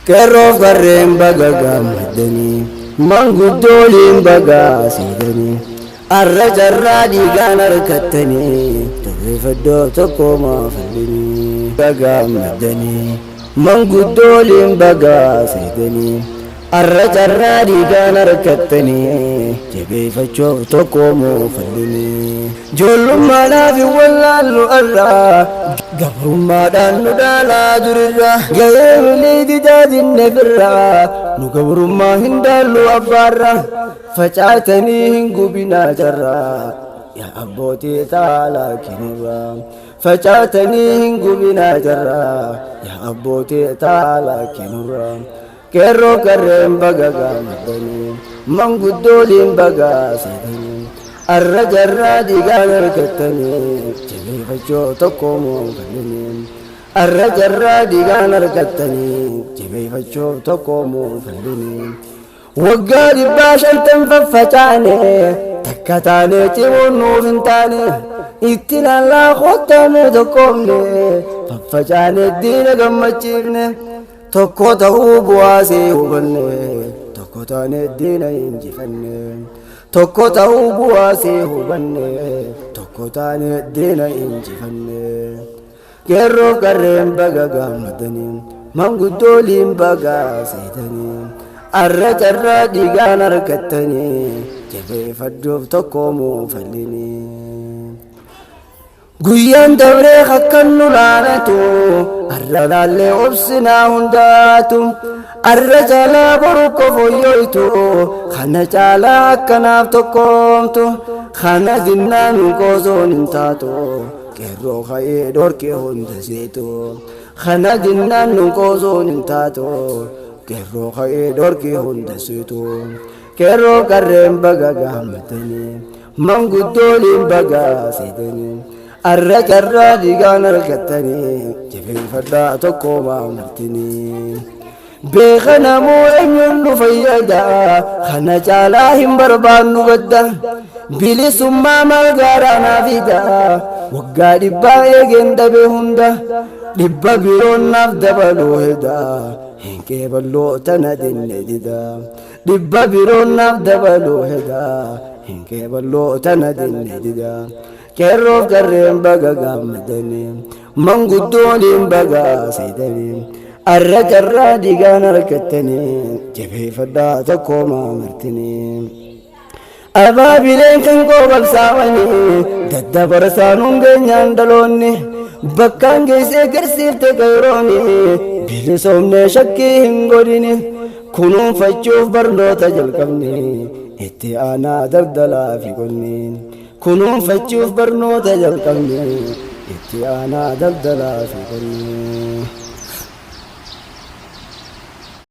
Keroof garreen baga gammaddanii manguddoliin baga siidanii arra jarraa dhiigaan harkattanii tarreeffaddoo tokko maafallanii baga gammaddanii manguddoliin baga siidanii arra jarraa dhiigaan harkattanii jabeeffachoof tokko maafallanii ijoollummaadhaaf wallaallu arraa gabrummaadhaan nu dhaalaa durirra gahee malee didaadinne firra nu gabrummaa hin dhaallu abbaarra facaatanii hin gubinaa jarra yaa abbootii taalaa kenirra facaatanii hin gubinaa jarra yaa abbootii taalaa kenirra qeerroo qarreen baga gammaddanii manguddoliin baga siidanii arra jarraa dhiigaan harkattanii jabeeffachoo tokko maafallanii arra jarraa dhiigaan harkattanii jabeeffachoo tokko maafallanii waggaa 500 faffacaane takka taane cimuun nuuf hin taane itti laallaa qottaane tokkoomne faffacaane diina gammachiifne tokko ta'uu bu'aasee hubanne tokko taane diina injifanne tokko ta'uu bu'aasee hubanne tokko taane diina injifanne qeerroof qarreen baga gammaddanii manguddoliin baga siidanii arra jarraa dhiigaan harkattanii jabeeffadhoof tokko maafallanii guyyaan dabree akkan nu laalatu arra laallee obsinaa hundaatu arra caalaa boru kofoyyoytu kana caalaa akkanaaf tokkoomtu kana dinnaan qoosoon hin taatu qeerroo ka'ee dhorkee hunda seetu kana dinnaan qoosoon hin taatu qeerroo ka'ee dhorkee hunda seetu qeerroo qarreen baga gammaddanii manguddoliin baga siidanii arra jarraa dhiigaan harkattanii jabeeffadhaa tokko maafallanii beeka namoo eenyuun nu fayyada kana caalaa hin barbaannu gadda bilisummaa maal gaaraa naaf fida waggaa 100 eegeen dhabe hunda 100 biroon naaf dabaluu heda hin qeeballoo tana dinne dida 100 biroon naaf dabaluu heda hin qeeballoo tana dinne dida qeerroof qarreen baga gammaddanii manguddoliin baga siidanii arra jarraa dhiigaan harkattanii jabeeffadhaa tokko maafallanii abaabileen kan qoobabsaawanii daddabarsaan hungeenyaan dhaloonni bakkaan geessee garsiifte qayrooni bilisoomnee shakkii hin godhini kunuunfachuuf barnoota jalqabne itti aanaa daldalaa fi qonni kunuunfachuuf barnoota jalqabne itti aanaa daldalaa fi qonni